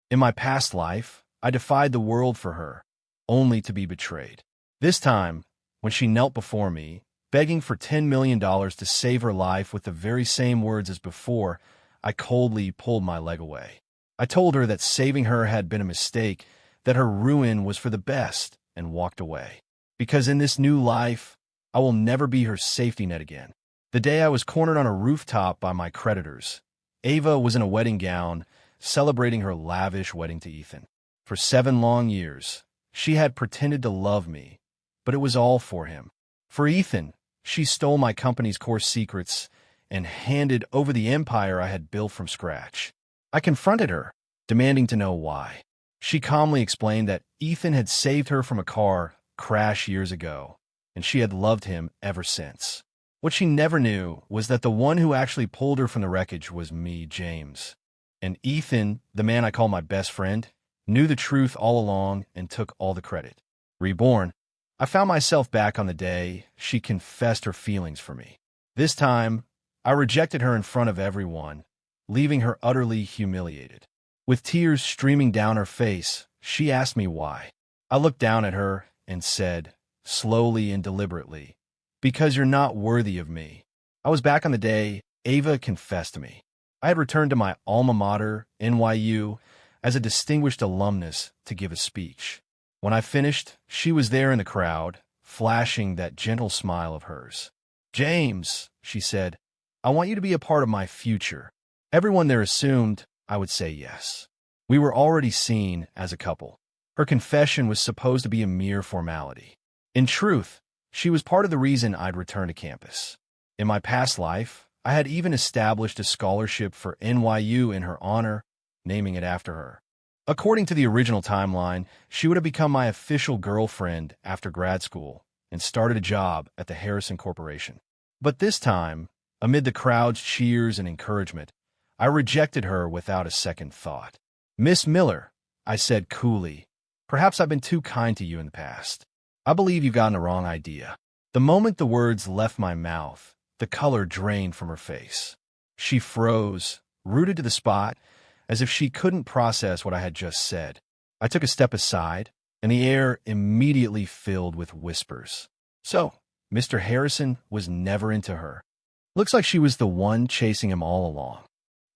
In my past life, I defied the world for her, only to be betrayed. This time, when she knelt before me, begging for $10 million to save her life with the very same words as before, I coldly pulled my leg away. I told her that saving her had been a mistake, that her ruin was for the best, and walked away. Because in this new life, I will never be her safety net again. The day I was cornered on a rooftop by my creditors, Ava was in a wedding gown, celebrating her lavish wedding to Ethan. For 7 long years, she had pretended to love me, but it was all for him. For Ethan, she stole my company's core secrets and handed over the empire I had built from scratch. I confronted her, demanding to know why. She calmly explained that Ethan had saved her from a car crash years ago, and she had loved him ever since. What she never knew was that the one who actually pulled her from the wreckage was me, James. And Ethan, the man I call my best friend, knew the truth all along and took all the credit. Reborn, I found myself back on the day she confessed her feelings for me. This time, I rejected her in front of everyone, leaving her utterly humiliated. With tears streaming down her face, she asked me why. I looked down at her and said, slowly and deliberately, "Because you're not worthy of me." I was back on the day Ava confessed to me. I had returned to my alma mater, NYU, as a distinguished alumnus to give a speech. When I finished, she was there in the crowd, flashing that gentle smile of hers. "James," she said, "I want you to be a part of my future." Everyone there assumed I would say yes. We were already seen as a couple. Her confession was supposed to be a mere formality. In truth, she was part of the reason I'd returned to campus. In my past life, I had even established a scholarship for NYU in her honor, naming it after her. According to the original timeline, she would have become my official girlfriend after grad school and started a job at the Harrison Corporation. But this time, amid the crowd's cheers and encouragement, I rejected her without a second thought. "Miss Miller," I said coolly, "perhaps I've been too kind to you in the past. I believe you've gotten the wrong idea." The moment the words left my mouth, the color drained from her face. She froze, rooted to the spot, as if she couldn't process what I had just said. I took a step aside, and the air immediately filled with whispers. So, Mr. Harrison was never into her. Looks like she was the one chasing him all along.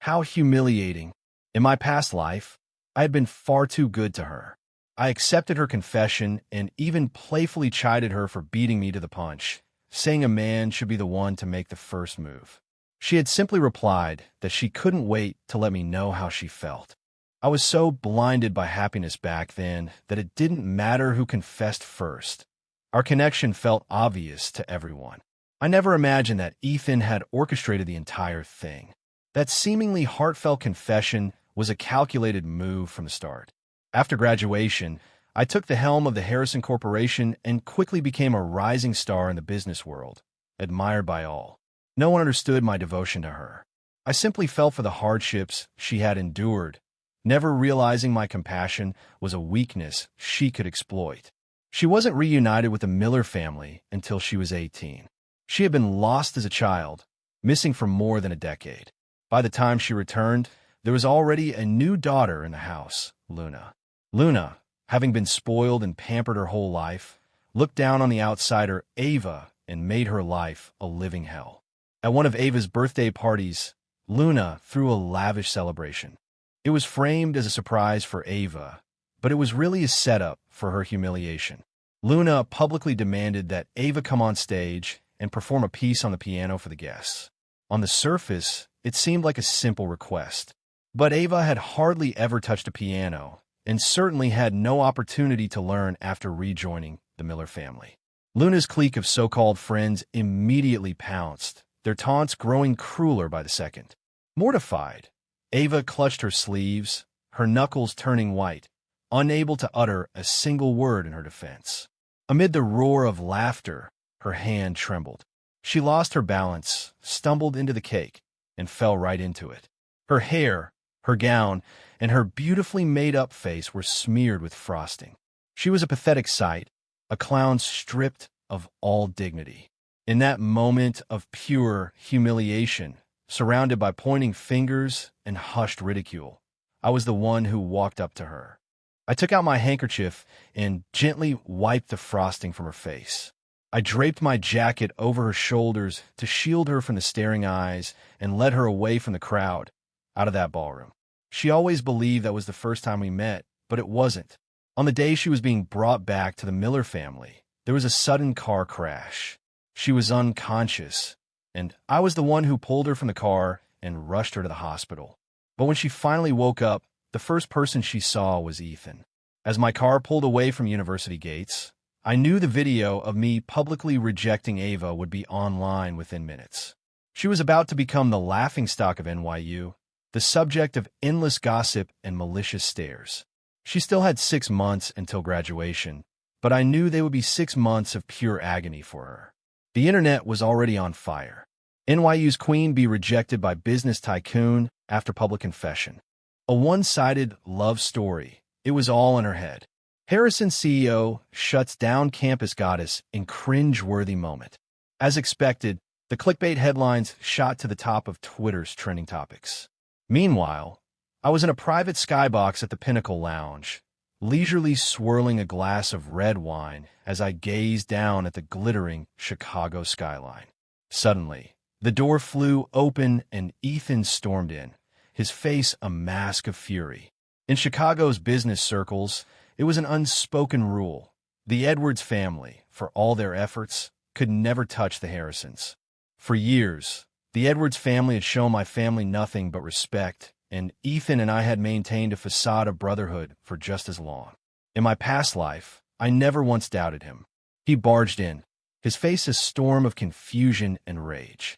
How humiliating. In my past life, I had been far too good to her. I accepted her confession and even playfully chided her for beating me to the punch, saying a man should be the one to make the first move. She had simply replied that she couldn't wait to let me know how she felt. I was so blinded by happiness back then that it didn't matter who confessed first. Our connection felt obvious to everyone. I never imagined that Ethan had orchestrated the entire thing. That seemingly heartfelt confession was a calculated move from the start. After graduation, I took the helm of the Harrison Corporation and quickly became a rising star in the business world, admired by all. No one understood my devotion to her. I simply felt for the hardships she had endured, never realizing my compassion was a weakness she could exploit. She wasn't reunited with the Miller family until she was 18. She had been lost as a child, missing for more than a decade. By the time she returned, there was already a new daughter in the house, Luna. Luna, having been spoiled and pampered her whole life, looked down on the outsider Ava and made her life a living hell. At one of Ava's birthday parties, Luna threw a lavish celebration. It was framed as a surprise for Ava, but it was really a setup for her humiliation. Luna publicly demanded that Ava come on stage and perform a piece on the piano for the guests. On the surface, it seemed like a simple request, but Ava had hardly ever touched a piano and certainly had no opportunity to learn after rejoining the Miller family. Luna's clique of so-called friends immediately pounced, their taunts growing crueler by the second. Mortified, Ava clutched her sleeves, her knuckles turning white, unable to utter a single word in her defense. Amid the roar of laughter, her hand trembled. She lost her balance, stumbled into the cake, and fell right into it. Her hair, her gown, and her beautifully made-up face were smeared with frosting. She was a pathetic sight, a clown stripped of all dignity. In that moment of pure humiliation, surrounded by pointing fingers and hushed ridicule, I was the one who walked up to her. I took out my handkerchief and gently wiped the frosting from her face. I draped my jacket over her shoulders to shield her from the staring eyes and led her away from the crowd, out of that ballroom. She always believed that was the first time we met, but it wasn't. On the day she was being brought back to the Miller family, there was a sudden car crash. She was unconscious, and I was the one who pulled her from the car and rushed her to the hospital. But when she finally woke up, the first person she saw was Ethan. As my car pulled away from University Gates, I knew the video of me publicly rejecting Ava would be online within minutes. She was about to become the laughingstock of NYU, the subject of endless gossip and malicious stares. She still had 6 months until graduation, but I knew they would be 6 months of pure agony for her. The internet was already on fire. NYU's queen bee rejected by business tycoon after public confession. A one-sided love story. It was all in her head. Harrison CEO shuts down campus goddess in cringe-worthy moment. As expected, the clickbait headlines shot to the top of Twitter's trending topics. Meanwhile, I was in a private skybox at the Pinnacle Lounge, leisurely swirling a glass of red wine as I gazed down at the glittering Chicago skyline. Suddenly, the door flew open and Ethan stormed in, his face a mask of fury. In Chicago's business circles, it was an unspoken rule. The Edwards family, for all their efforts, could never touch the Harrisons. For years, the Edwards family had shown my family nothing but respect, and Ethan and I had maintained a facade of brotherhood for just as long. In my past life, I never once doubted him. He barged in, his face a storm of confusion and rage.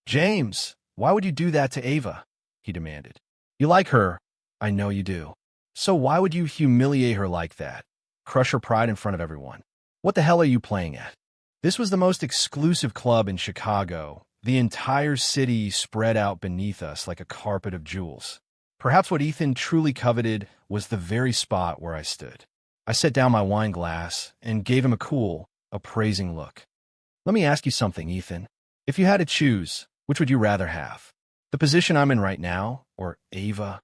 "James, why would you do that to Ava?" he demanded. "You like her. I know you do. So why would you humiliate her like that? Crush her pride in front of everyone? What the hell are you playing at?" This was the most exclusive club in Chicago, the entire city spread out beneath us like a carpet of jewels. Perhaps what Ethan truly coveted was the very spot where I stood. I set down my wine glass and gave him a cool, appraising look. "Let me ask you something, Ethan. If you had to choose, which would you rather have? The position I'm in right now, or Ava?"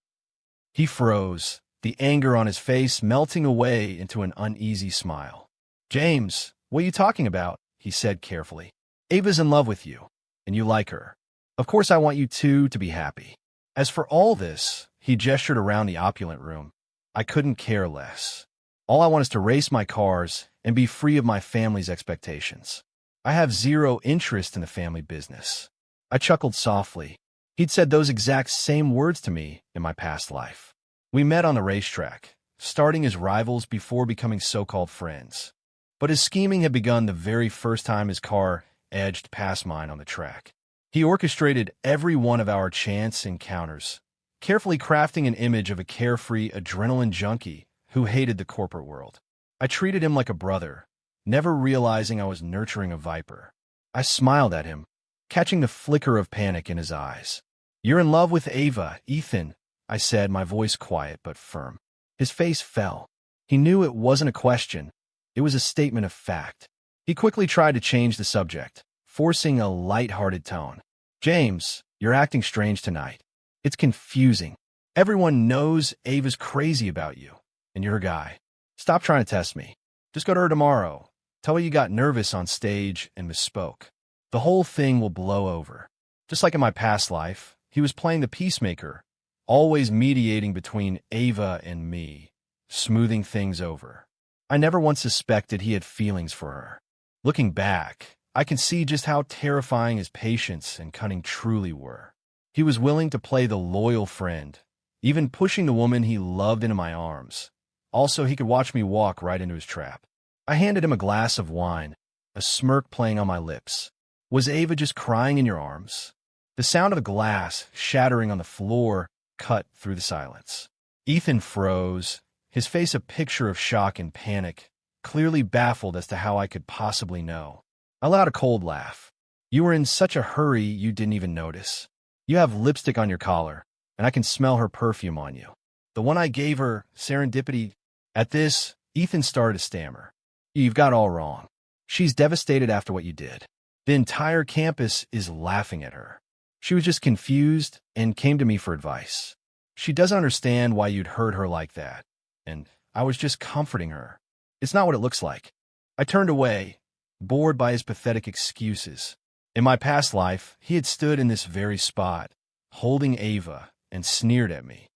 He froze, the anger on his face melting away into an uneasy smile. "James, what are you talking about?" he said carefully. "Ava's in love with you, and you like her. Of course I want you two to be happy. As for all this," he gestured around the opulent room, "I couldn't care less. All I want is to race my cars and be free of my family's expectations. I have zero interest in the family business." I chuckled softly. He'd said those exact same words to me in my past life. We met on the racetrack, starting as rivals before becoming so-called friends. But his scheming had begun the very first time his car edged past mine on the track. He orchestrated every one of our chance encounters, carefully crafting an image of a carefree adrenaline junkie who hated the corporate world. I treated him like a brother, never realizing I was nurturing a viper. I smiled at him, catching the flicker of panic in his eyes. "You're in love with Ava, Ethan," I said, my voice quiet but firm. His face fell. He knew it wasn't a question. It was a statement of fact. He quickly tried to change the subject, forcing a light-hearted tone. "James, you're acting strange tonight. It's confusing. Everyone knows Ava's crazy about you, and you're her guy. Stop trying to test me. Just go to her tomorrow. Tell her you got nervous on stage and misspoke. The whole thing will blow over." Just like in my past life, he was playing the peacemaker, always mediating between Ava and me, smoothing things over. I never once suspected he had feelings for her. Looking back, I can see just how terrifying his patience and cunning truly were. He was willing to play the loyal friend, even pushing the woman he loved into my arms. Also, he could watch me walk right into his trap. I handed him a glass of wine, a smirk playing on my lips. Was Ava just crying in your arms? The sound of the glass shattering on the floor cut through the silence. Ethan froze, his face a picture of shock and panic, clearly baffled as to how I could possibly know. I let out a cold laugh. "You were in such a hurry you didn't even notice. You have lipstick on your collar, and I can smell her perfume on you. The one I gave her, serendipity." At this, Ethan started to stammer. "You've got all wrong. She's devastated after what you did. The entire campus is laughing at her. She was just confused and came to me for advice. She doesn't understand why you'd hurt her like that. And I was just comforting her. It's not what it looks like. I turned away, bored by his pathetic excuses. In my past life, he had stood in this very spot, holding Ava, and sneered at me.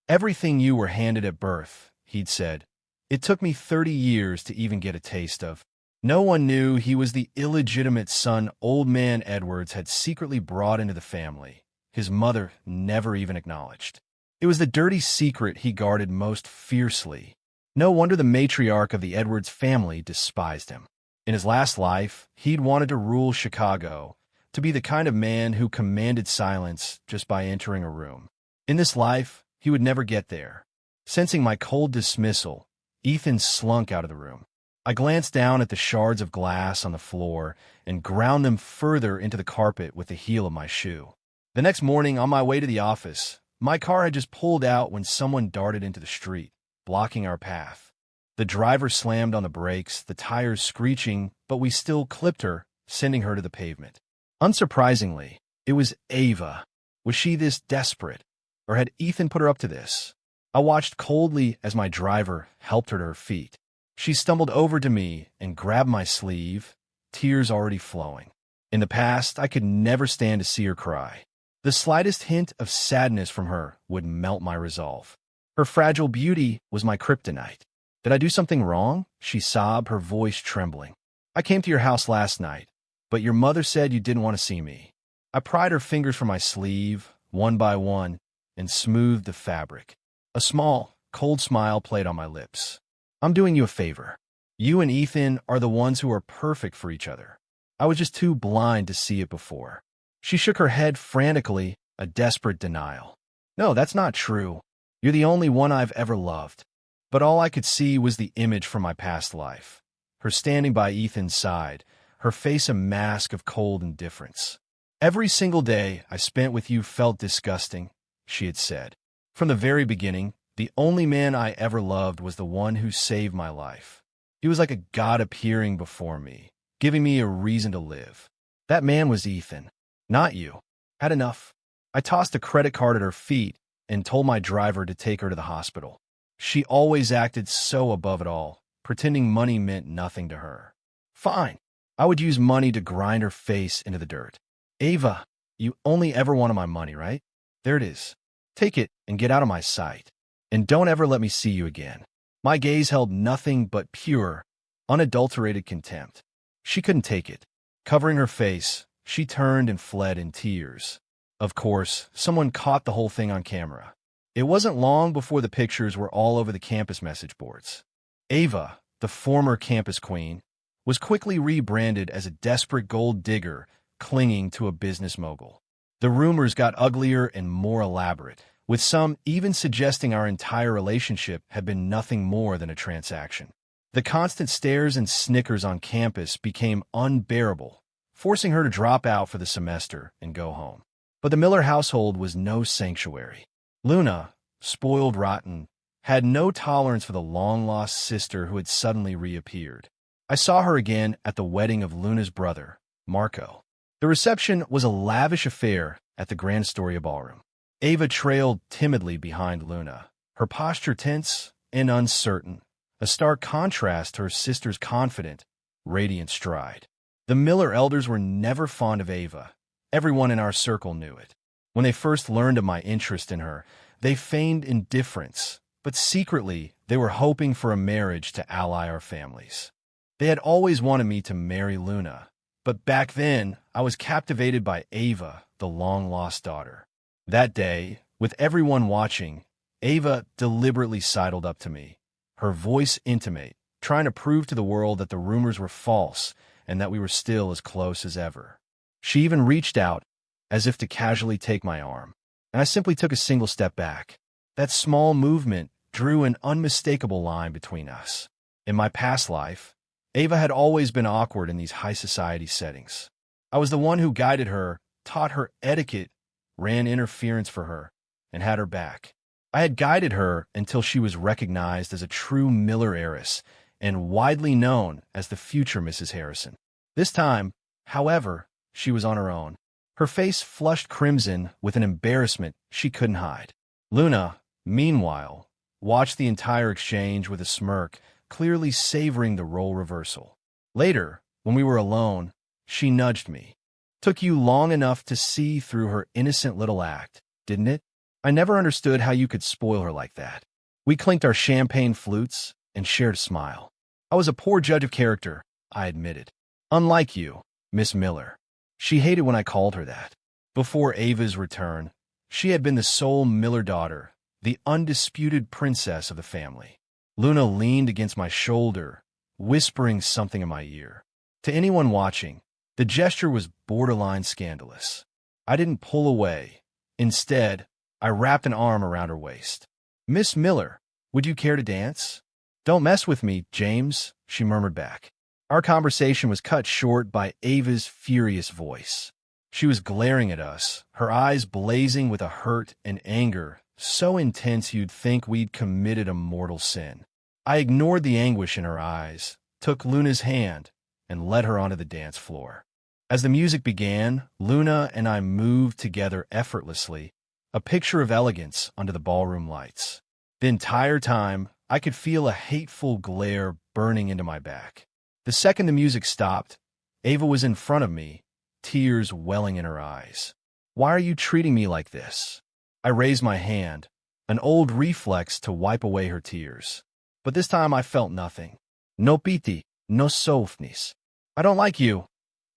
Everything you were handed at birth, he'd said. It took me 30 years to even get a taste of. No one knew he was the illegitimate son Old Man Edwards had secretly brought into the family. His mother never even acknowledged. It was the dirty secret he guarded most fiercely. No wonder the matriarch of the Edwards family despised him. In his last life, he'd wanted to rule Chicago, to be the kind of man who commanded silence just by entering a room. In this life, he would never get there. Sensing my cold dismissal, Ethan slunk out of the room. I glanced down at the shards of glass on the floor and ground them further into the carpet with the heel of my shoe. The next morning, on my way to the office, my car had just pulled out when someone darted into the street, blocking our path. The driver slammed on the brakes, the tires screeching, but we still clipped her, sending her to the pavement. Unsurprisingly, it was Ava. Was she this desperate? Or had Ethan put her up to this? I watched coldly as my driver helped her to her feet. She stumbled over to me and grabbed my sleeve, tears already flowing. In the past, I could never stand to see her cry. The slightest hint of sadness from her would melt my resolve. Her fragile beauty was my kryptonite. Did I do something wrong? She sobbed, her voice trembling. I came to your house last night, but your mother said you didn't want to see me. I pried her fingers from my sleeve, one by one, and smoothed the fabric. A small, cold smile played on my lips. I'm doing you a favor. You and Ethan are the ones who are perfect for each other. I was just too blind to see it before. She shook her head frantically, a desperate denial. No, that's not true. You're the only one I've ever loved. But all I could see was the image from my past life. Her standing by Ethan's side, her face a mask of cold indifference. Every single day I spent with you felt disgusting, she had said. From the very beginning, the only man I ever loved was the one who saved my life. He was like a god appearing before me, giving me a reason to live. That man was Ethan, not you. Had enough. I tossed a credit card at her feet and told my driver to take her to the hospital. She always acted so above it all, pretending money meant nothing to her. Fine. I would use money to grind her face into the dirt. Ava, you only ever wanted my money, right? There it is. Take it and get out of my sight. And don't ever let me see you again. My gaze held nothing but pure, unadulterated contempt. She couldn't take it. Covering her face, she turned and fled in tears. Of course, someone caught the whole thing on camera. It wasn't long before the pictures were all over the campus message boards. Ava, the former campus queen, was quickly rebranded as a desperate gold digger clinging to a business mogul. The rumors got uglier and more elaborate, with some even suggesting our entire relationship had been nothing more than a transaction. The constant stares and snickers on campus became unbearable, forcing her to drop out for the semester and go home. But the Miller household was no sanctuary. Luna, spoiled rotten, had no tolerance for the long-lost sister who had suddenly reappeared. I saw her again at the wedding of Luna's brother, Marco. The reception was a lavish affair at the Grand Astoria Ballroom. Ava trailed timidly behind Luna, her posture tense and uncertain, a stark contrast to her sister's confident, radiant stride. The Miller elders were never fond of Ava. Everyone in our circle knew it. When they first learned of my interest in her, they feigned indifference, but secretly they were hoping for a marriage to ally our families. They had always wanted me to marry Luna, but back then I was captivated by Ava, the long-lost daughter. That day, with everyone watching, Ava deliberately sidled up to me, her voice intimate, trying to prove to the world that the rumors were false and that we were still as close as ever. She even reached out, as if to casually take my arm, and I simply took a single step back. That small movement drew an unmistakable line between us. In my past life, Ava had always been awkward in these high society settings. I was the one who guided her, taught her etiquette, ran interference for her, and had her back. I had guided her until she was recognized as a true Miller heiress and widely known as the future Mrs. Harrison. This time, however, she was on her own. Her face flushed crimson with an embarrassment she couldn't hide. Luna, meanwhile, watched the entire exchange with a smirk, clearly savoring the role reversal. Later, when we were alone, she nudged me. Took you long enough to see through her innocent little act, didn't it? I never understood how you could spoil her like that. We clinked our champagne flutes and shared a smile. I was a poor judge of character, I admitted. Unlike you, Miss Miller. She hated when I called her that. Before Ava's return, she had been the sole Miller daughter, the undisputed princess of the family. Luna leaned against my shoulder, whispering something in my ear. To anyone watching, the gesture was borderline scandalous. I didn't pull away. Instead, I wrapped an arm around her waist. Miss Miller, would you care to dance? Don't mess with me, James, she murmured back. Our conversation was cut short by Ava's furious voice. She was glaring at us, her eyes blazing with a hurt and anger so intense you'd think we'd committed a mortal sin. I ignored the anguish in her eyes, took Luna's hand, and led her onto the dance floor. As the music began, Luna and I moved together effortlessly, a picture of elegance under the ballroom lights. The entire time, I could feel a hateful glare burning into my back. The second the music stopped, Ava was in front of me, tears welling in her eyes. Why are you treating me like this? I raised my hand, an old reflex to wipe away her tears. But this time I felt nothing. No pity, no softness. I don't like you,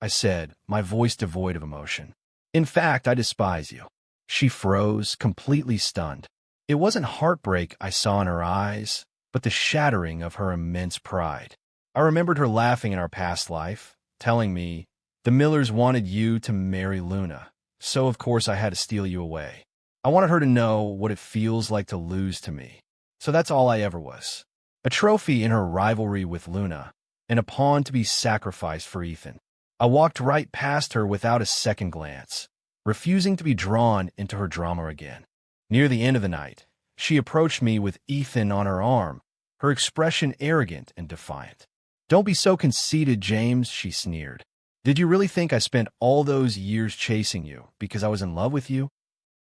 I said, my voice devoid of emotion. In fact, I despise you. She froze, completely stunned. It wasn't heartbreak I saw in her eyes, but the shattering of her immense pride. I remembered her laughing in our past life, telling me, the Millers wanted you to marry Luna, so of course I had to steal you away. I wanted her to know what it feels like to lose to me. So that's all I ever was. A trophy in her rivalry with Luna, and a pawn to be sacrificed for Ethan. I walked right past her without a second glance, refusing to be drawn into her drama again. Near the end of the night, she approached me with Ethan on her arm, her expression arrogant and defiant. Don't be so conceited, James, she sneered. Did you really think I spent all those years chasing you because I was in love with you?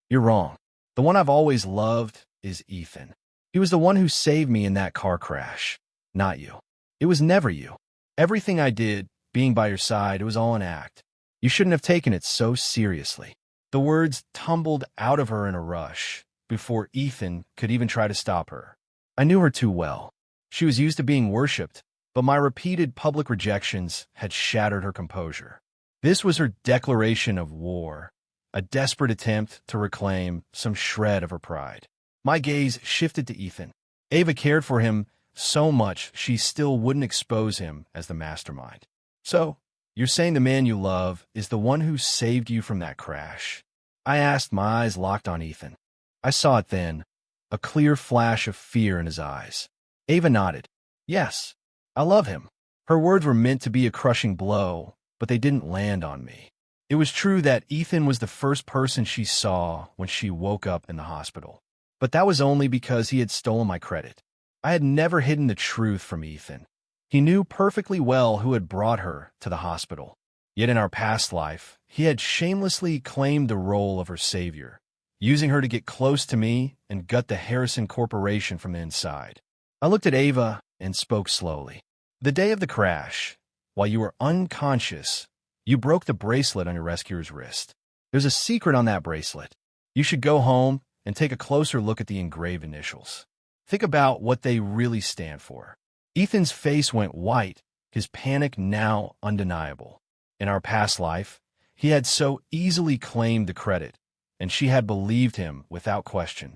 You're wrong. The one I've always loved is Ethan. He was the one who saved me in that car crash, not you. It was never you. Everything I did, being by your side, it was all an act. You shouldn't have taken it so seriously. The words tumbled out of her in a rush, before Ethan could even try to stop her. I knew her too well. She was used to being worshipped, but my repeated public rejections had shattered her composure. This was her declaration of war, a desperate attempt to reclaim some shred of her pride. My gaze shifted to Ethan. Ava cared for him so much she still wouldn't expose him as the mastermind. So, you're saying the man you love is the one who saved you from that crash? I asked, my eyes locked on Ethan. I saw it then, a clear flash of fear in his eyes. Ava nodded. Yes, I love him. Her words were meant to be a crushing blow, but they didn't land on me. It was true that Ethan was the first person she saw when she woke up in the hospital. But that was only because he had stolen my credit. I had never hidden the truth from Ethan. He knew perfectly well who had brought her to the hospital. Yet in our past life, he had shamelessly claimed the role of her savior, using her to get close to me and gut the Harrison Corporation from the inside. I looked at Ava and spoke slowly. The day of the crash, while you were unconscious, you broke the bracelet on your rescuer's wrist. There's a secret on that bracelet. You should go home and take a closer look at the engraved initials. Think about what they really stand for. Ethan's face went white, his panic now undeniable. In our past life, he had so easily claimed the credit, and she had believed him without question.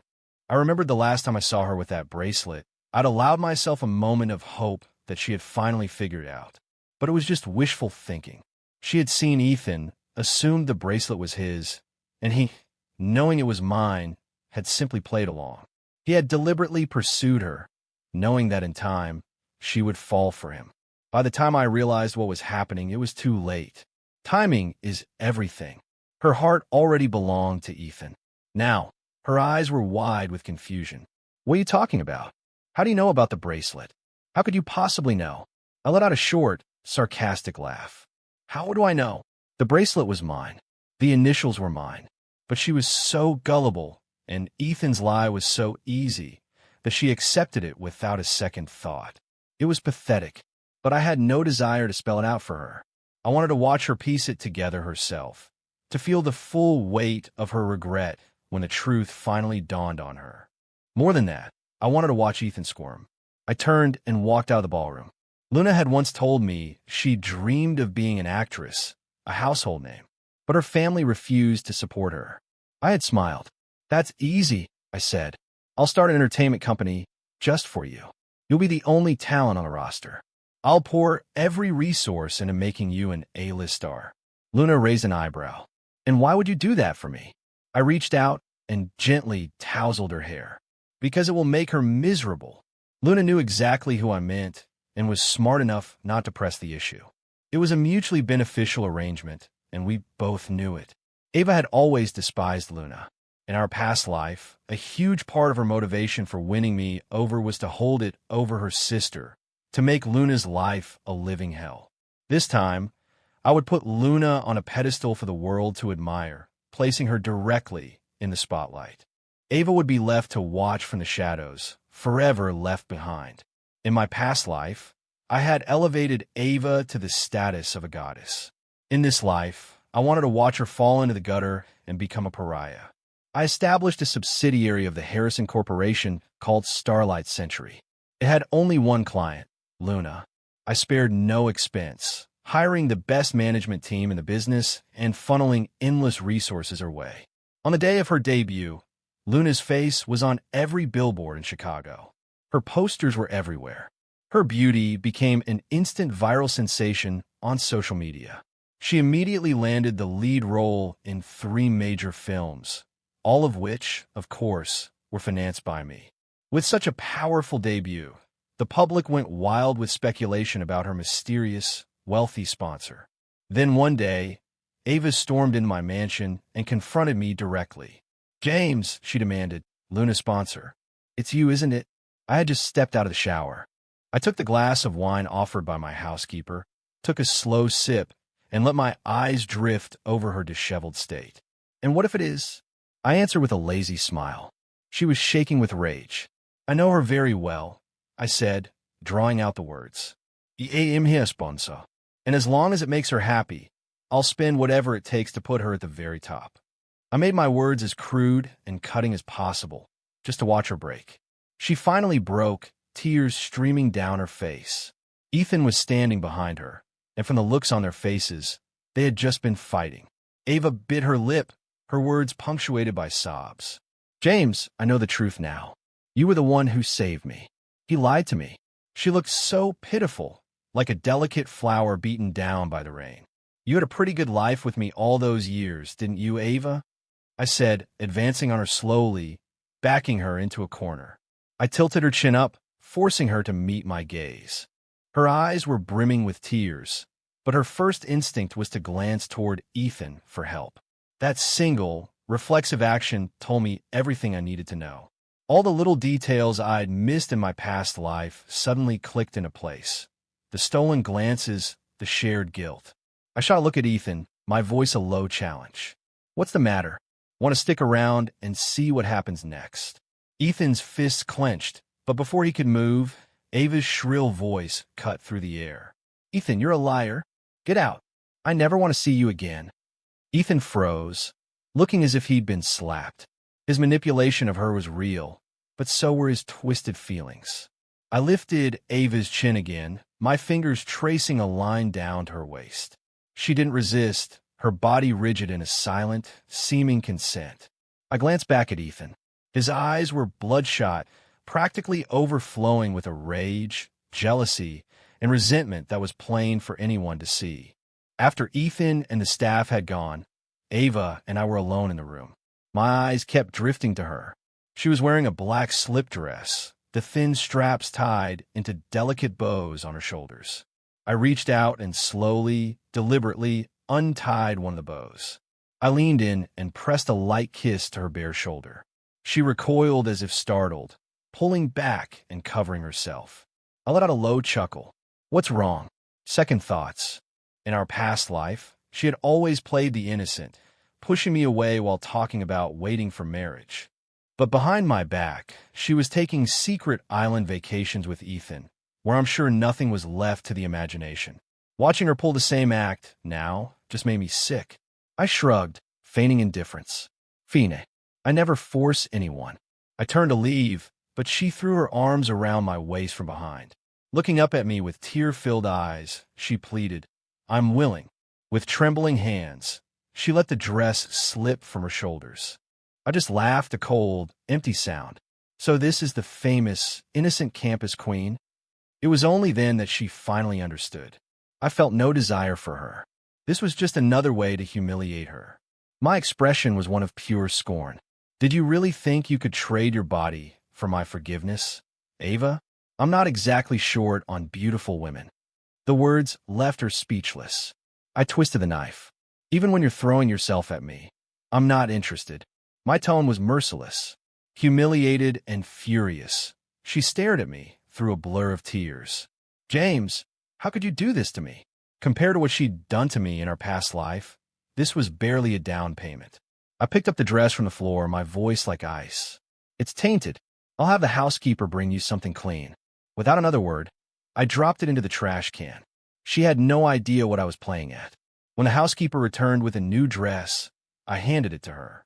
I remembered the last time I saw her with that bracelet, I'd allowed myself a moment of hope that she had finally figured out. But it was just wishful thinking. She had seen Ethan, assumed the bracelet was his, and he, knowing it was mine, had simply played along. He had deliberately pursued her, knowing that in time, she would fall for him. By the time I realized what was happening, it was too late. Timing is everything. Her heart already belonged to Ethan. Now, her eyes were wide with confusion. What are you talking about? How do you know about the bracelet? How could you possibly know? I let out a short, sarcastic laugh. How do I know? The bracelet was mine. The initials were mine. But she was so gullible and Ethan's lie was so easy that she accepted it without a second thought. It was pathetic, but I had no desire to spell it out for her. I wanted to watch her piece it together herself, to feel the full weight of her regret when the truth finally dawned on her. More than that, I wanted to watch Ethan squirm. I turned and walked out of the ballroom. Luna had once told me she dreamed of being an actress, a household name, but her family refused to support her. I had smiled. "That's easy," I said. "I'll start an entertainment company just for you. You'll be the only talent on the roster. I'll pour every resource into making you an A-list star." Luna raised an eyebrow. "And why would you do that for me?" I reached out and gently tousled her hair. "Because it will make her miserable." Luna knew exactly who I meant and was smart enough not to press the issue. It was a mutually beneficial arrangement, and we both knew it. Ava had always despised Luna. In our past life, a huge part of her motivation for winning me over was to hold it over her sister, to make Luna's life a living hell. This time, I would put Luna on a pedestal for the world to admire, placing her directly in the spotlight. Ava would be left to watch from the shadows, forever left behind. In my past life, I had elevated Ava to the status of a goddess. In this life, I wanted to watch her fall into the gutter and become a pariah. I established a subsidiary of the Harrison Corporation called Starlight Century. It had only one client, Luna. I spared no expense, hiring the best management team in the business and funneling endless resources her way. On the day of her debut, Luna's face was on every billboard in Chicago. Her posters were everywhere. Her beauty became an instant viral sensation on social media. She immediately landed the lead role in 3 major films, all of which, of course, were financed by me. With such a powerful debut, the public went wild with speculation about her mysterious, wealthy sponsor. Then one day, Ava stormed into my mansion and confronted me directly. "James," she demanded, "Luna's sponsor. It's you, isn't it?" I had just stepped out of the shower. I took the glass of wine offered by my housekeeper, took a slow sip, and let my eyes drift over her disheveled state. "And what if it is?" I answered with a lazy smile. She was shaking with rage. "I know her very well," I said, drawing out the words. "I am her sponsor. And as long as it makes her happy, I'll spend whatever it takes to put her at the very top." I made my words as crude and cutting as possible, just to watch her break. She finally broke, tears streaming down her face. Ethan was standing behind her, and from the looks on their faces, they had just been fighting. Ava bit her lip, her words punctuated by sobs. "James, I know the truth now. You were the one who saved me. He lied to me." She looked so pitiful, like a delicate flower beaten down by the rain. "You had a pretty good life with me all those years, didn't you, Ava?" I said, advancing on her slowly, backing her into a corner. I tilted her chin up, forcing her to meet my gaze. Her eyes were brimming with tears, but her first instinct was to glance toward Ethan for help. That single, reflexive action told me everything I needed to know. All the little details I'd missed in my past life suddenly clicked into place. The stolen glances, the shared guilt. I shot a look at Ethan, my voice a low challenge. "What's the matter? Want to stick around and see what happens next?" Ethan's fists clenched, but before he could move, Ava's shrill voice cut through the air. "Ethan, you're a liar. Get out. I never want to see you again." Ethan froze, looking as if he'd been slapped. His manipulation of her was real, but so were his twisted feelings. I lifted Ava's chin again, my fingers tracing a line down to her waist. She didn't resist, her body rigid in a silent, seeming consent. I glanced back at Ethan. His eyes were bloodshot, practically overflowing with a rage, jealousy, and resentment that was plain for anyone to see. After Ethan and the staff had gone, Ava and I were alone in the room. My eyes kept drifting to her. She was wearing a black slip dress, the thin straps tied into delicate bows on her shoulders. I reached out and slowly, deliberately untied one of the bows. I leaned in and pressed a light kiss to her bare shoulder. She recoiled as if startled, pulling back and covering herself. I let out a low chuckle. "What's wrong?" Second thoughts. In our past life, she had always played the innocent, pushing me away while talking about waiting for marriage. But behind my back, she was taking secret island vacations with Ethan, where I'm sure nothing was left to the imagination. Watching her pull the same act now just made me sick. I shrugged, feigning indifference. Fine. I never force anyone. I turned to leave, but she threw her arms around my waist from behind. Looking up at me with tear-filled eyes, she pleaded, "I'm willing." With trembling hands, she let the dress slip from her shoulders. I just laughed a cold, empty sound. So this is the famous, innocent campus queen? It was only then that she finally understood. I felt no desire for her. This was just another way to humiliate her. My expression was one of pure scorn. Did you really think you could trade your body for my forgiveness, Ava? I'm not exactly short on beautiful women. The words left her speechless. I twisted the knife. Even when you're throwing yourself at me, I'm not interested. My tone was merciless, humiliated and furious. She stared at me through a blur of tears. James, how could you do this to me? Compared to what she'd done to me in our past life, this was barely a down payment. I picked up the dress from the floor, my voice like ice. It's tainted. I'll have the housekeeper bring you something clean. Without another word, I dropped it into the trash can. She had no idea what I was playing at. When the housekeeper returned with a new dress, I handed it to her.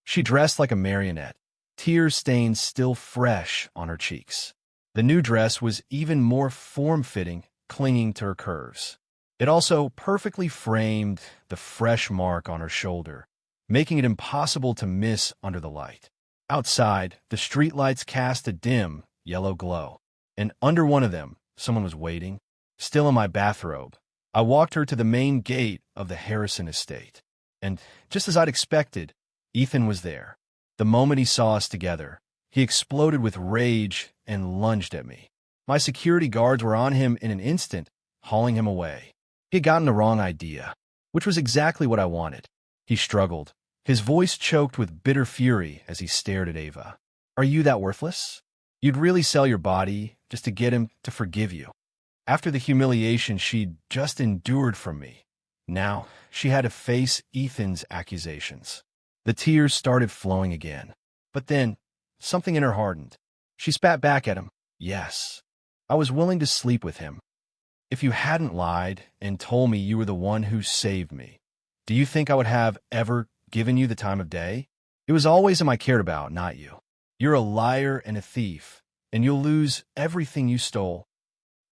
She dressed like a marionette, tear stains still fresh on her cheeks. The new dress was even more form-fitting, clinging to her curves. It also perfectly framed the fresh mark on her shoulder, making it impossible to miss under the light. Outside, the streetlights cast a dim, yellow glow, and under one of them, someone was waiting, still in my bathrobe. I walked her to the main gate of the Harrison estate, and just as I'd expected, Ethan was there. The moment he saw us together, he exploded with rage and lunged at me. My security guards were on him in an instant, hauling him away. He had gotten the wrong idea, which was exactly what I wanted. He struggled, his voice choked with bitter fury as he stared at Ava. Are you that worthless? You'd really sell your body just to get him to forgive you. After the humiliation she'd just endured from me, now she had to face Ethan's accusations. The tears started flowing again. But then, something in her hardened. She spat back at him. Yes, I was willing to sleep with him. If you hadn't lied and told me you were the one who saved me, do you think I would have ever given you the time of day? It was always him I cared about, not you. You're a liar and a thief, and you'll lose everything you stole.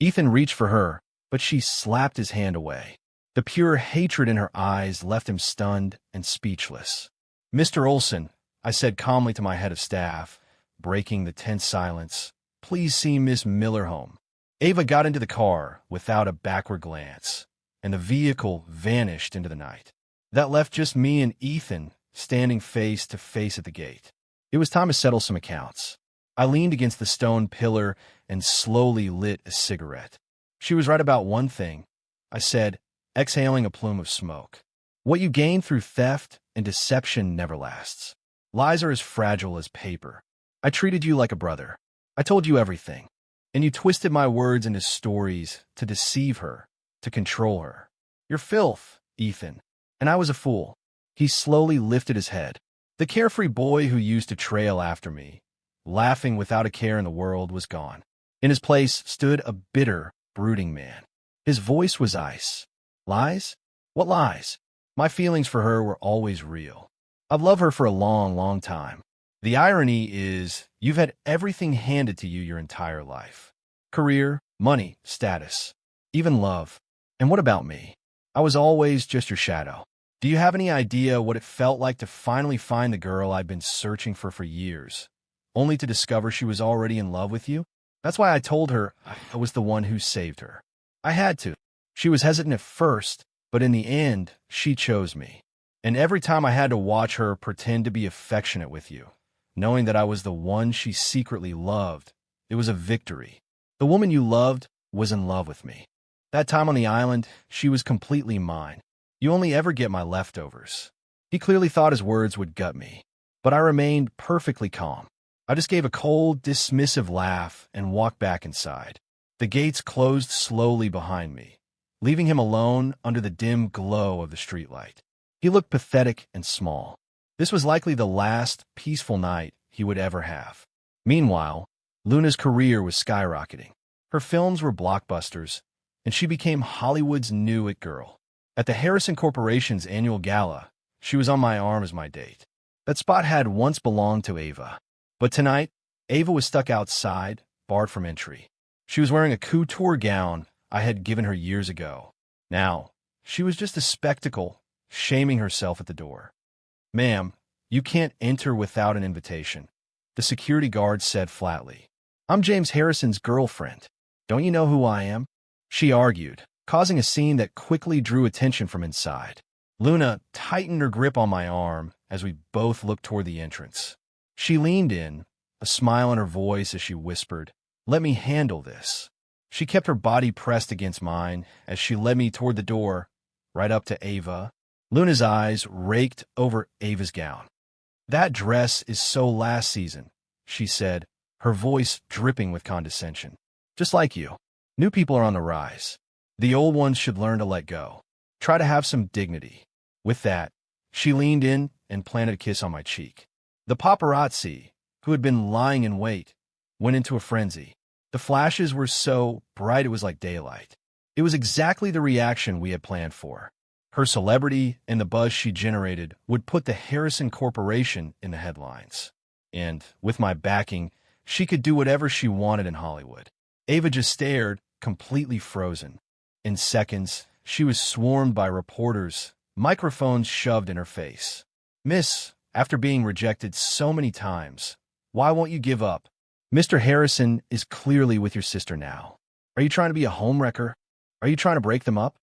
Ethan reached for her, but she slapped his hand away. The pure hatred in her eyes left him stunned and speechless. Mr. Olson, I said calmly to my head of staff, breaking the tense silence, please see Miss Miller home. Ava got into the car without a backward glance, and the vehicle vanished into the night. That left just me and Ethan standing face to face at the gate. It was time to settle some accounts. I leaned against the stone pillar and slowly lit a cigarette. She was right about one thing, I said, exhaling a plume of smoke. What you gain through theft and deception never lasts. Lies are as fragile as paper. I treated you like a brother. I told you everything, and you twisted my words into stories to deceive her, to control her. You're filth, Ethan, and I was a fool. He slowly lifted his head. The carefree boy who used to trail after me, laughing without a care in the world, was gone. In his place stood a bitter, brooding man. His voice was ice. Lies? What lies? My feelings for her were always real. I've loved her for a long, long time. The irony is, you've had everything handed to you your entire life. Career, money, status, even love. And what about me? I was always just your shadow. Do you have any idea what it felt like to finally find the girl I'd been searching for years, only to discover she was already in love with you? That's why I told her I was the one who saved her. I had to. She was hesitant at first, but in the end, she chose me. And every time I had to watch her pretend to be affectionate with you, knowing that I was the one she secretly loved, it was a victory. The woman you loved was in love with me. That time on the island, she was completely mine. You only ever get my leftovers. He clearly thought his words would gut me, but I remained perfectly calm. I just gave a cold, dismissive laugh and walked back inside. The gates closed slowly behind me, leaving him alone under the dim glow of the streetlight. He looked pathetic and small. This was likely the last peaceful night he would ever have. Meanwhile, Luna's career was skyrocketing. Her films were blockbusters, and she became Hollywood's new it girl. At the Harrison Corporation's annual gala, she was on my arm as my date. That spot had once belonged to Ava. But tonight, Ava was stuck outside, barred from entry. She was wearing a couture gown I had given her years ago. Now, she was just a spectacle, shaming herself at the door. "Ma'am, you can't enter without an invitation," the security guard said flatly. "I'm James Harrison's girlfriend. Don't you know who I am?" She argued, causing a scene that quickly drew attention from inside. Luna tightened her grip on my arm as we both looked toward the entrance. She leaned in, a smile in her voice as she whispered, "Let me handle this." She kept her body pressed against mine as she led me toward the door, right up to Ava. Luna's eyes raked over Ava's gown. "That dress is so last season," she said, her voice dripping with condescension. "Just like you. New people are on the rise. The old ones should learn to let go. Try to have some dignity." With that, she leaned in and planted a kiss on my cheek. The paparazzi, who had been lying in wait, went into a frenzy. The flashes were so bright it was like daylight. It was exactly the reaction we had planned for. Her celebrity and the buzz she generated would put the Harrison Corporation in the headlines. And, with my backing, she could do whatever she wanted in Hollywood. Ava just stared, completely frozen. In seconds, she was swarmed by reporters, microphones shoved in her face. "Miss, after being rejected so many times, why won't you give up? Mr. Harrison is clearly with your sister now. Are you trying to be a homewrecker? Are you trying to break them up?"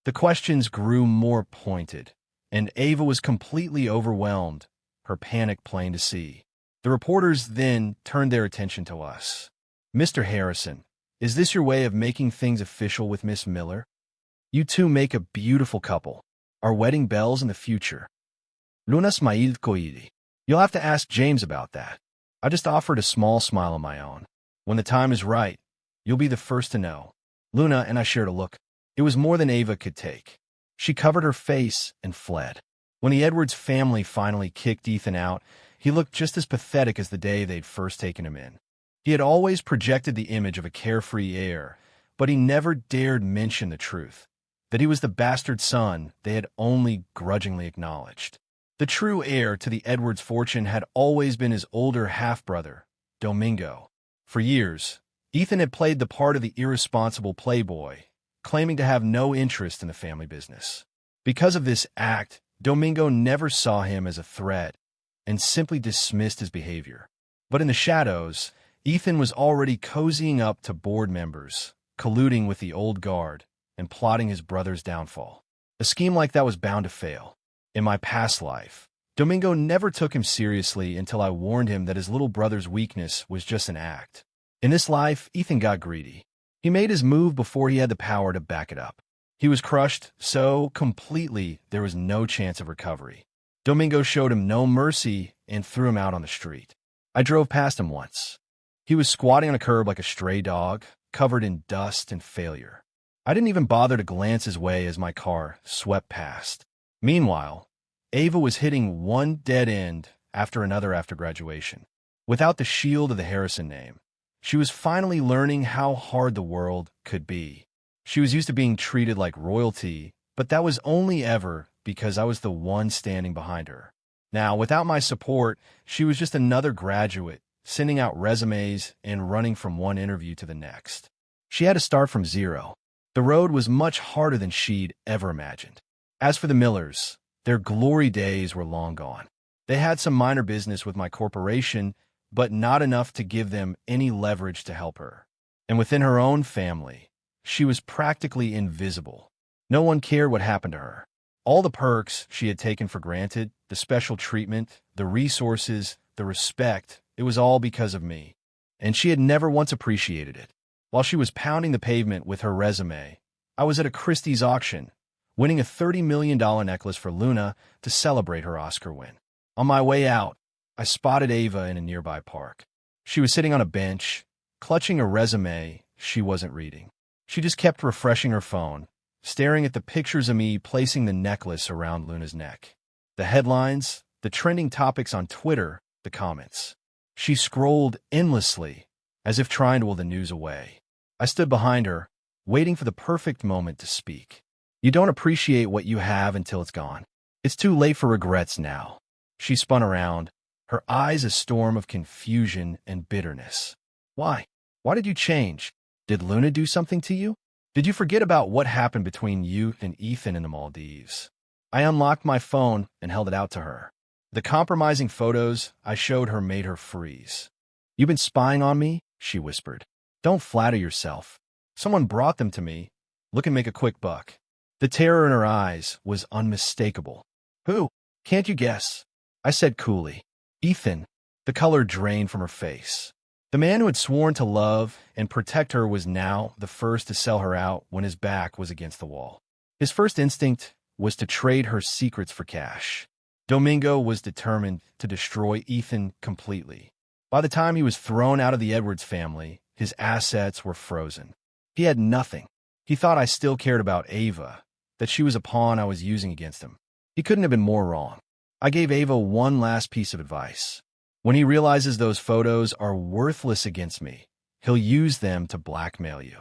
The questions grew more pointed, and Ava was completely overwhelmed, her panic plain to see. The reporters then turned their attention to us. "Mr. Harrison, is this your way of making things official with Miss Miller? You two make a beautiful couple. Our wedding bells in the future. Luna Smail Koidi. You'll have to ask James about that." I just offered a small smile on my own. "When the time is right, you'll be the first to know." Luna and I shared a look. It was more than Ava could take. She covered her face and fled. When the Edwards family finally kicked Ethan out, he looked just as pathetic as the day they'd first taken him in. He had always projected the image of a carefree heir, but he never dared mention the truth, that he was the bastard son they had only grudgingly acknowledged. The true heir to the Edwards fortune had always been his older half-brother, Domingo. For years, Ethan had played the part of the irresponsible playboy, claiming to have no interest in the family business. Because of this act, Domingo never saw him as a threat and simply dismissed his behavior. But in the shadows, Ethan was already cozying up to board members, colluding with the old guard, and plotting his brother's downfall. A scheme like that was bound to fail. In my past life, Domingo never took him seriously until I warned him that his little brother's weakness was just an act. In this life, Ethan got greedy. He made his move before he had the power to back it up. He was crushed so completely there was no chance of recovery. Domingo showed him no mercy and threw him out on the street. I drove past him once. He was squatting on a curb like a stray dog, covered in dust and failure. I didn't even bother to glance his way as my car swept past. Meanwhile, Ava was hitting one dead end after another after graduation. Without the shield of the Harrison name, she was finally learning how hard the world could be. She was used to being treated like royalty, but that was only ever because I was the one standing behind her. Now, without my support, she was just another graduate, sending out resumes and running from one interview to the next. She had to start from zero. The road was much harder than she'd ever imagined. As for the Millers, their glory days were long gone. They had some minor business with my corporation, but not enough to give them any leverage to help her. And within her own family, she was practically invisible. No one cared what happened to her. All the perks she had taken for granted, the special treatment, the resources, the respect, it was all because of me. And she had never once appreciated it. While she was pounding the pavement with her resume, I was at a Christie's auction, winning a $30 million necklace for Luna to celebrate her Oscar win. On my way out, I spotted Ava in a nearby park. She was sitting on a bench, clutching a resume she wasn't reading. She just kept refreshing her phone, staring at the pictures of me placing the necklace around Luna's neck. The headlines, the trending topics on Twitter, the comments. She scrolled endlessly, as if trying to will the news away. I stood behind her, waiting for the perfect moment to speak. You don't appreciate what you have until it's gone. It's too late for regrets now. She spun around, her eyes a storm of confusion and bitterness. Why? Why did you change? Did Luna do something to you? Did you forget about what happened between you and Ethan in the Maldives? I unlocked my phone and held it out to her. The compromising photos I showed her made her freeze. You've been spying on me? She whispered. Don't flatter yourself. Someone brought them to me. Look and make a quick buck. The terror in her eyes was unmistakable. Who? Can't you guess? I said coolly. Ethan. The color drained from her face. The man who had sworn to love and protect her was now the first to sell her out when his back was against the wall. His first instinct was to trade her secrets for cash. Domingo was determined to destroy Ethan completely. By the time he was thrown out of the Edwards family, his assets were frozen. He had nothing. He thought I still cared about Ava, that she was a pawn I was using against him. He couldn't have been more wrong. I gave Ava one last piece of advice. When he realizes those photos are worthless against me, he'll use them to blackmail you.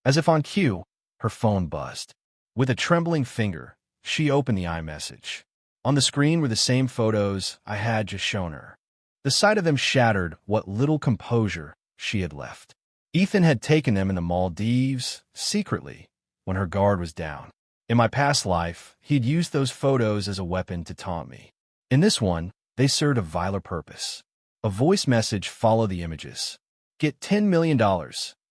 As if on cue, her phone buzzed. With a trembling finger, she opened the iMessage. On the screen were the same photos I had just shown her. The sight of them shattered what little composure she had left. Ethan had taken them in the Maldives, secretly, when her guard was down. In my past life, he'd used those photos as a weapon to taunt me. In this one, they served a viler purpose. A voice message followed the images. Get $10 million,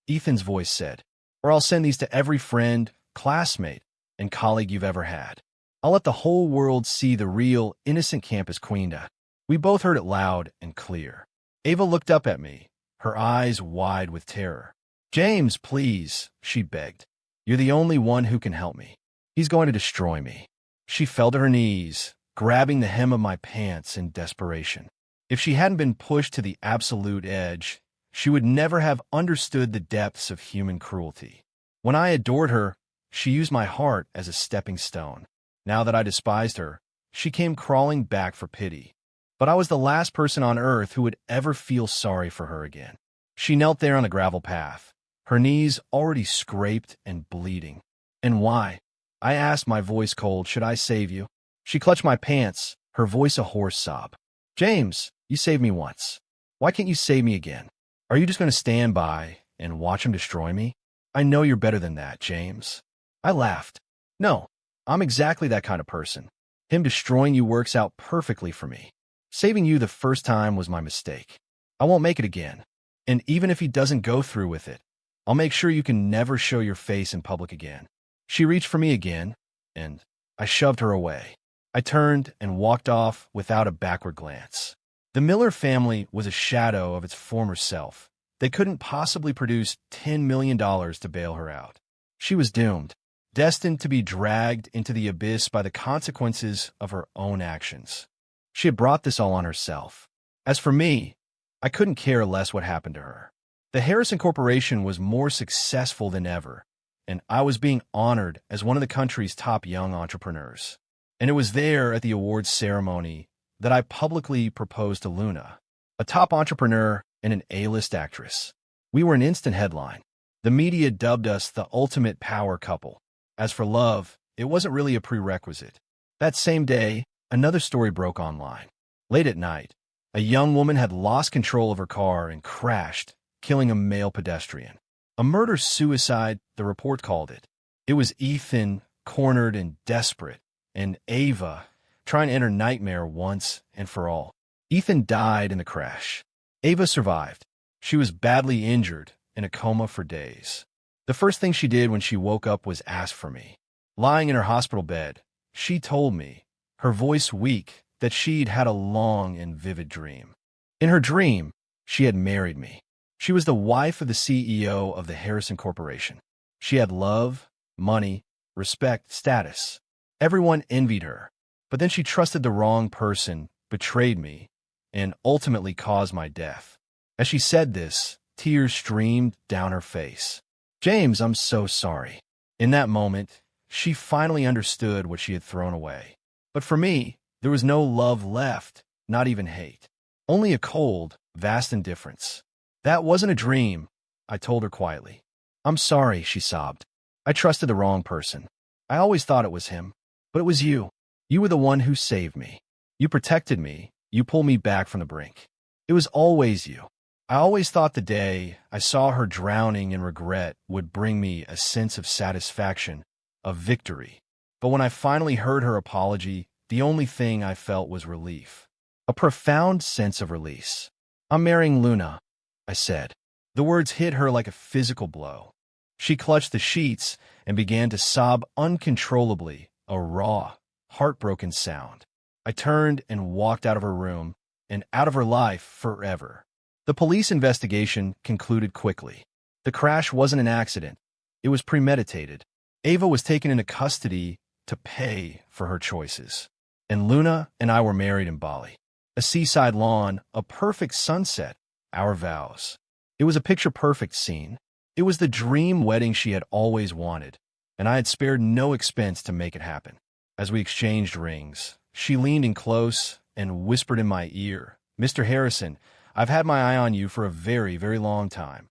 Ethan's voice said, or I'll send these to every friend, classmate, and colleague you've ever had. I'll let the whole world see the real, innocent campus queenda. We both heard it loud and clear. Ava looked up at me, her eyes wide with terror. James, please, she begged. You're the only one who can help me. He's going to destroy me. She fell to her knees, grabbing the hem of my pants in desperation. If she hadn't been pushed to the absolute edge, she would never have understood the depths of human cruelty. When I adored her, she used my heart as a stepping stone. Now that I despised her, she came crawling back for pity. But I was the last person on earth who would ever feel sorry for her again. She knelt there on the gravel path, her knees already scraped and bleeding. And why? I asked, my voice cold. Should I save you? She clutched my pants, her voice a hoarse sob. James, you saved me once. Why can't you save me again? Are you just going to stand by and watch him destroy me? I know you're better than that, James. I laughed. No, I'm exactly that kind of person. Him destroying you works out perfectly for me. Saving you the first time was my mistake. I won't make it again. And even if he doesn't go through with it, I'll make sure you can never show your face in public again. She reached for me again, and I shoved her away. I turned and walked off without a backward glance. The Miller family was a shadow of its former self. They couldn't possibly produce $10 million to bail her out. She was doomed, destined to be dragged into the abyss by the consequences of her own actions. She had brought this all on herself. As for me, I couldn't care less what happened to her. The Harrison Corporation was more successful than ever, and I was being honored as one of the country's top young entrepreneurs. And it was there at the awards ceremony that I publicly proposed to Luna, a top entrepreneur and an A-list actress. We were an instant headline. The media dubbed us the ultimate power couple. As for love, it wasn't really a prerequisite. That same day, another story broke online. Late at night, a young woman had lost control of her car and crashed, killing a male pedestrian. A murder-suicide, the report called it. It was Ethan, cornered and desperate, and Ava, trying to end her nightmare once and for all. Ethan died in the crash. Ava survived. She was badly injured, in a coma for days. The first thing she did when she woke up was ask for me. Lying in her hospital bed, she told me, her voice weak, that she'd had a long and vivid dream. In her dream, she had married me. She was the wife of the CEO of the Harrison Corporation. She had love, money, respect, status. Everyone envied her. But then she trusted the wrong person, betrayed me, and ultimately caused my death. As she said this, tears streamed down her face. James, I'm so sorry. In that moment, she finally understood what she had thrown away. But for me, there was no love left, not even hate. Only a cold, vast indifference. That wasn't a dream, I told her quietly. I'm sorry, she sobbed. I trusted the wrong person. I always thought it was him, but it was you. You were the one who saved me. You protected me. You pulled me back from the brink. It was always you. I always thought the day I saw her drowning in regret would bring me a sense of satisfaction, of victory. But when I finally heard her apology, the only thing I felt was relief. A profound sense of release. I'm marrying Luna, I said. The words hit her like a physical blow. She clutched the sheets and began to sob uncontrollably, a raw, heartbroken sound. I turned and walked out of her room, and out of her life forever. The police investigation concluded quickly. The crash wasn't an accident. It was premeditated. Ava was taken into custody to pay for her choices. And Luna and I were married in Bali. A seaside lawn, a perfect sunset, our vows. It was a picture-perfect scene. It was the dream wedding she had always wanted, and I had spared no expense to make it happen. As we exchanged rings, she leaned in close and whispered in my ear, "Mr. Harrison, I've had my eye on you for a very, very long time."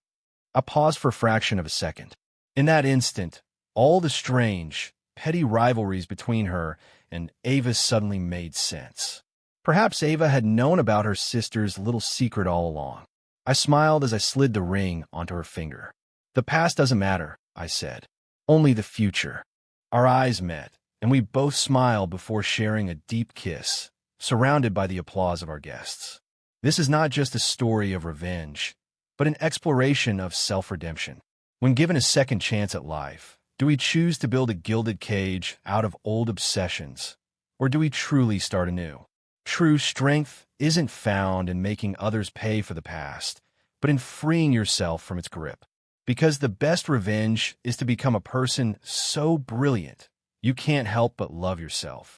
I paused for a fraction of a second. In that instant, all the strange, petty rivalries between her and Ava suddenly made sense. Perhaps Ava had known about her sister's little secret all along. I smiled as I slid the ring onto her finger. "The past doesn't matter," I said. "Only the future." Our eyes met, and we both smiled before sharing a deep kiss, surrounded by the applause of our guests. This is not just a story of revenge, but an exploration of self-redemption. When given a second chance at life, do we choose to build a gilded cage out of old obsessions, or do we truly start anew? True strength isn't found in making others pay for the past, but in freeing yourself from its grip. Because the best revenge is to become a person so brilliant, you can't help but love yourself.